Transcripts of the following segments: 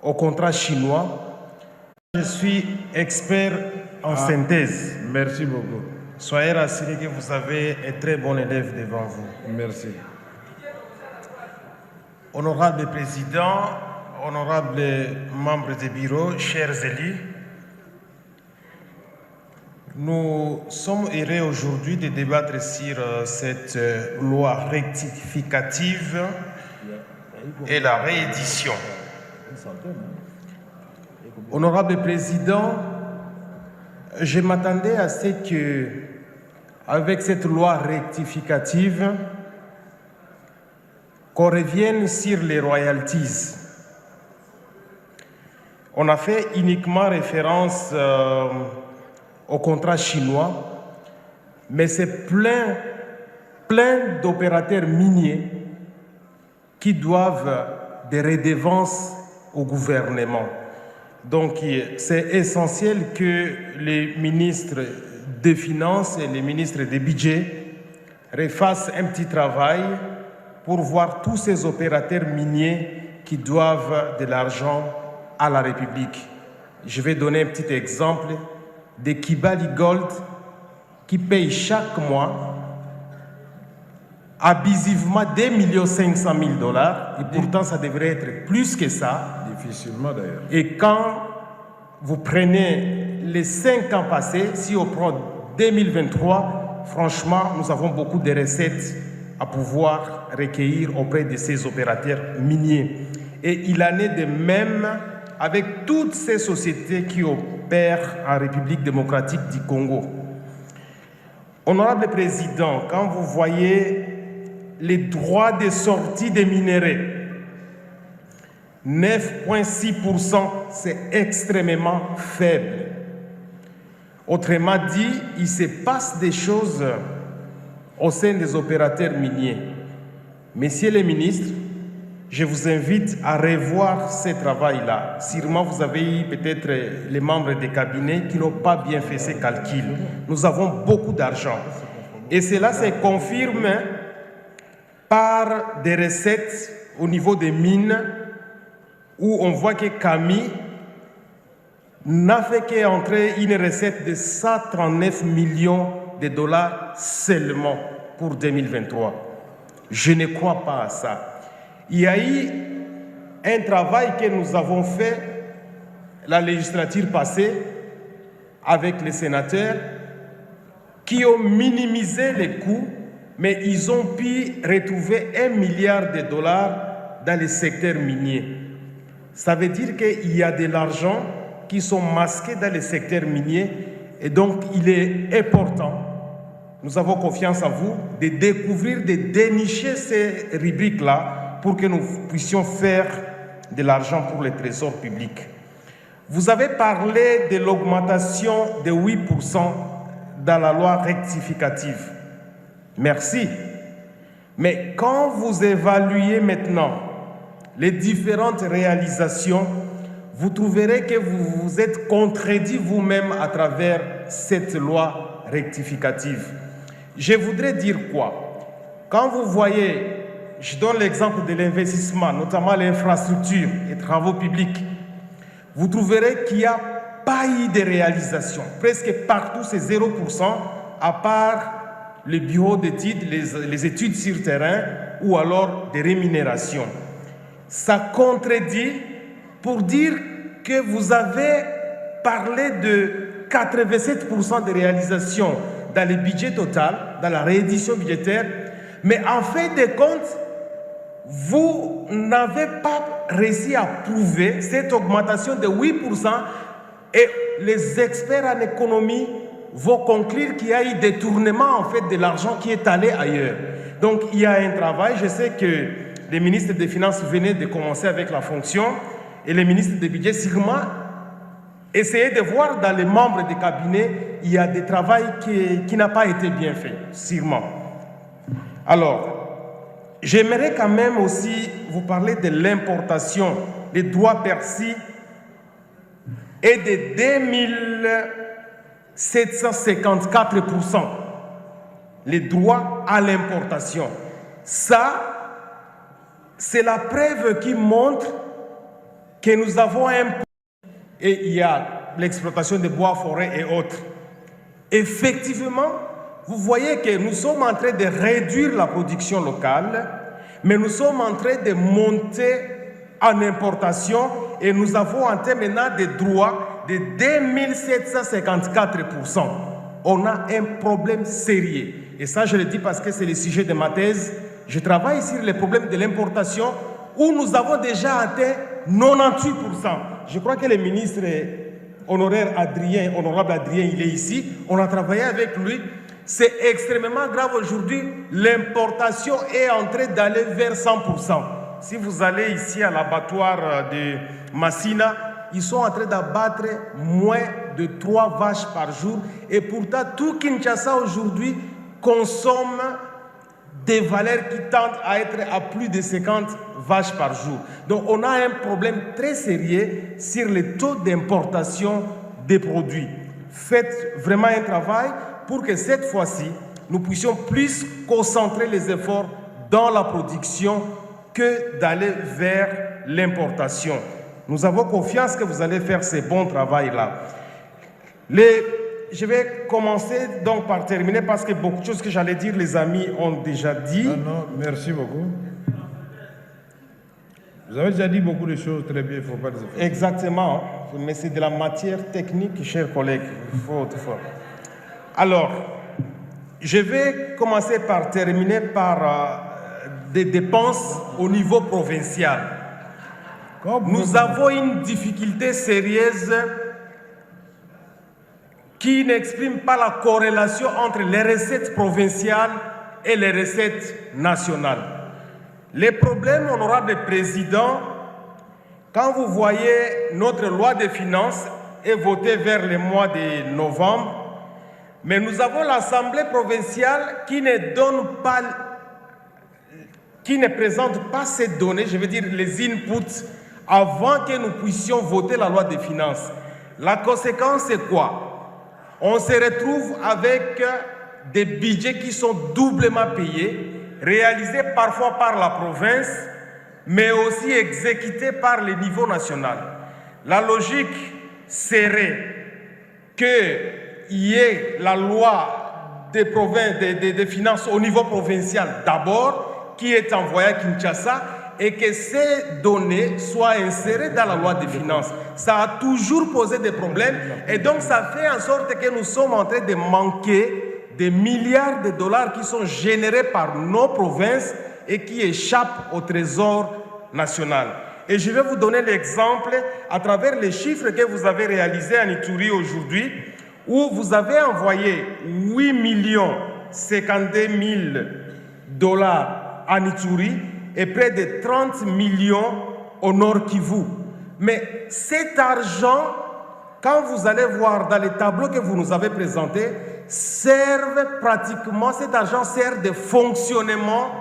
au contrat chinois. Je suis expert en synthèse. Merci beaucoup. Soyez rassurés que vous avez un très bon élève devant vous. Merci. Honorable Président, honorables membres du bureau, chers élus, nous sommes heureux aujourd'hui de débattre sur cette loi rectificative et la réédition. Honorable Président, je m'attendais à ce que, avec cette loi rectificative, qu'on revienne sur les royalties. On a fait uniquement référence au contrat chinois, mais c'est plein d'opérateurs miniers qui doivent des redevances au gouvernement. Donc, c'est essentiel que les ministres des Finances et les ministres des Budgets refassent un petit travail pour voir tous ces opérateurs miniers qui doivent de l'argent à la République. Je vais donner un petit exemple de Kibali Gold qui paye chaque mois abusivement 2 500 000 $, et pourtant ça devrait être plus que ça. Difficilement d'ailleurs. Et quand vous prenez les 5 ans passés, si on prend 2023, franchement, nous avons beaucoup de recettes à pouvoir recueillir auprès de ces opérateurs miniers. Et il en est de même avec toutes ces sociétés qui opèrent en République démocratique du Congo. Honorable Président, quand vous voyez les droits de sortie des minéraux, 9,6%, c'est extrêmement faible. Autrement dit, il se passe des choses au sein des opérateurs miniers. Messieurs les ministres, je vous invite à revoir ce travail-là. Sûrement, vous avez eu peut-être les membres des cabinets qui n'ont pas bien fait ces calculs. Nous avons beaucoup d'argent. Et cela se confirme par des recettes au niveau des mines où on voit que Camille n'a fait qu'entrer une recette de 139 millions de $ seulement pour 2023. Je ne crois pas à ça. Il y a eu un travail que nous avons fait la législature passée avec les sénateurs qui ont minimisé les coûts, mais ils ont pu retrouver 1 milliard de $ dans le secteur minier. Ça veut dire qu'il y a de l'argent qui sont masqués dans le secteur minier et donc il est important, nous avons confiance en vous, de découvrir, de dénicher ces rubriques-là pour que nous puissions faire de l'argent pour le trésor public. Vous avez parlé de l'augmentation de 8% dans la loi rectificative. Merci. Mais quand vous évaluez maintenant les différentes réalisations, vous trouverez que vous vous êtes contredit vous-même à travers cette loi rectificative. Je voudrais dire quoi? Quand vous voyez, je donne l'exemple de l'investissement, notamment l'infrastructure et travaux publics, vous trouverez qu'il n'y a pas eu de réalisation. Presque partout, c'est 0%, à part les bureaux d'études, les études sur terrain ou alors des rémunérations. Ça contredit pour dire que vous avez parlé de 87% de réalisation dans le budget total, dans la réédition budgétaire, mais en fin de compte, vous n'avez pas réussi à prouver cette augmentation de 8% et les experts en économie vont conclure qu'il y a eu détournement en fait de l'argent qui est allé ailleurs. Donc il y a un travail, je sais que les ministres des Finances venaient de commencer avec la fonction et les ministres des Budgets sûrement essayaient de voir dans les membres des cabinets, il y a des travaux qui n'ont pas été bien fait, sûrement. Alors, j'aimerais quand même aussi vous parler de l'importation des droits perçus et de 2754%, les droits à l'importation. Ça, c'est la preuve qui montre que nous avons un... Et il y a l'exploitation des bois, forêts et autres. Effectivement, vous voyez que nous sommes en train de réduire la production locale, mais nous sommes en train de monter en importation et nous avons en termes maintenant des droits de 2754%. On a un problème sérieux. Et ça, je le dis parce que c'est le sujet de ma thèse. Je travaille sur les problèmes de l'importation où nous avons déjà atteint 98%. Je crois que le ministre honoraire Adrien, honorable Adrien, il est ici. On a travaillé avec lui. C'est extrêmement grave aujourd'hui. L'importation est en train d'aller vers 100%. Si vous allez ici à l'abattoir de Massina, ils sont en train d'abattre moins de 3 vaches par jour. Et pourtant, tout Kinshasa aujourd'hui consomme des valeurs qui tendent à être à plus de 50 vaches par jour. Donc on a un problème très sérieux sur le taux d'importation des produits. Faites vraiment un travail pour que cette fois-ci, nous puissions plus concentrer les efforts dans la production que d'aller vers l'importation. Nous avons confiance que vous allez faire ce bon travail-là. Je vais commencer donc par terminer parce que beaucoup de choses que j'allais dire, les amis ont déjà dit. Non, merci beaucoup. Vous avez déjà dit beaucoup de choses très bien, il ne faut pas les faire. Exactement, mais c'est de la matière technique, chers collègues. Il faut. Alors, je vais commencer par terminer par des dépenses au niveau provincial. Nous avons une difficulté sérieuse qui n'exprime pas la corrélation entre les recettes provinciales et les recettes nationales. Les problèmes, honorable président, quand vous voyez notre loi de finances est votée vers le mois de novembre, mais nous avons l'Assemblée provinciale qui ne présente pas ces données, je veux dire les inputs, avant que nous puissions voter la loi de finances. La conséquence, c'est quoi? On se retrouve avec des budgets qui sont doublement payés, réalisés parfois par la province, mais aussi exécutés par le niveau national. La logique serait qu'il y ait la loi des finances au niveau provincial d'abord, qui est envoyée à Kinshasa, et que ces données soient insérées dans la loi des finances. Ça a toujours posé des problèmes et donc ça fait en sorte que nous sommes en train de manquer des milliards de dollars qui sont générés par nos provinces et qui échappent au trésor national. Et je vais vous donner l'exemple à travers les chiffres que vous avez réalisés en Ituri aujourd'hui, où vous avez envoyé 8 52 000 dollars en Ituri et près de 30 millions au Nord Kivu. Mais cet argent, quand vous allez voir dans les tableaux que vous nous avez présentés, cet argent sert de fonctionnement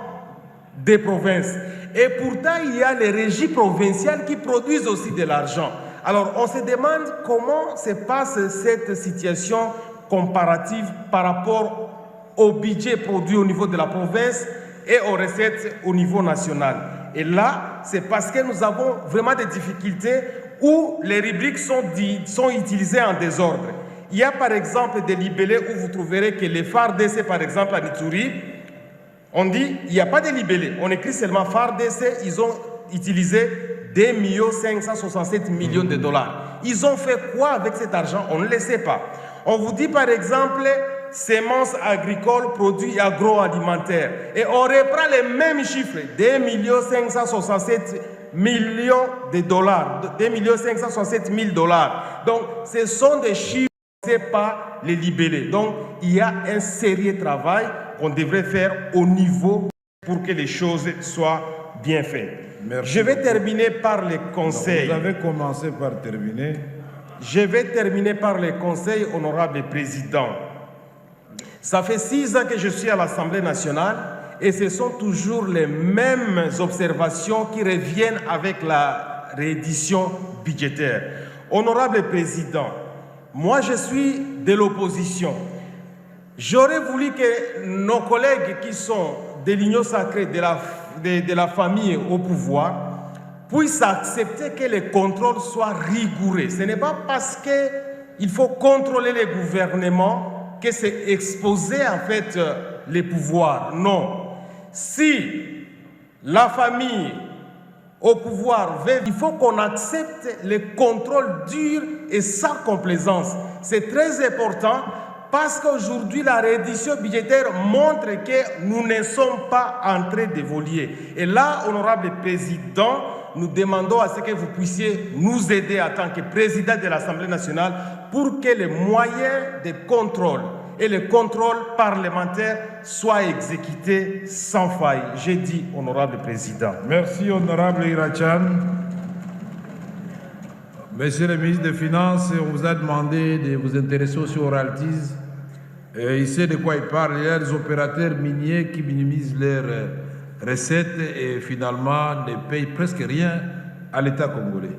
des provinces. Et pourtant, il y a les régies provinciales qui produisent aussi de l'argent. Alors, on se demande comment se passe cette situation comparative par rapport au budget produit au niveau de la province et aux recettes au niveau national. Et là, c'est parce que nous avons vraiment des difficultés où les rubriques sont utilisées en désordre. Il y a par exemple des libellés où vous trouverez que les FARDC, par exemple à Ituri, on dit il n'y a pas de libellés. On écrit seulement FARDC, ils ont utilisé 2 567 millions de dollars. Ils ont fait quoi avec cet argent? On ne le sait pas. On vous dit par exemple semences agricoles, produits agroalimentaires. Et on reprend les mêmes chiffres, 2 567 millions de dollars, 2 567 000 dollars. Donc, ce sont des chiffres, ce n'est pas les libellés. Donc, il y a un sérieux travail qu'on devrait faire au niveau pour que les choses soient bien faites. Merci. Je vais terminer par les conseils. Vous avez commencé par terminer. Je vais terminer par les conseils, honorable président. Ça fait 6 ans que je suis à l'Assemblée nationale et ce sont toujours les mêmes observations qui reviennent avec la réédition budgétaire. Honorable président, moi je suis de l'opposition. J'aurais voulu que nos collègues qui sont de l'Union sacrée, de la famille au pouvoir, puisse accepter que les contrôles soient rigoureux. Ce n'est pas parce qu'il faut contrôler les gouvernements que c'est exposer en fait les pouvoirs. Non. Si la famille au pouvoir veut, il faut qu'on accepte les contrôles durs et sans complaisance. C'est très important parce qu'aujourd'hui la reddition budgétaire montre que nous ne sommes pas en train d'évoluer. Et là, honorable président, nous demandons à ce que vous puissiez nous aider en tant que président de l'Assemblée nationale pour que les moyens de contrôle et les contrôles parlementaires soient exécutés sans faille. J'ai dit, honorable président. Merci, honorable Irachan. Monsieur le ministre des Finances, on vous a demandé de vous intéresser aussi aux royalties. Il sait de quoi il parle. Il y a des opérateurs miniers qui minimisent leurs recettes et finalement ne payent presque rien à l'État congolais.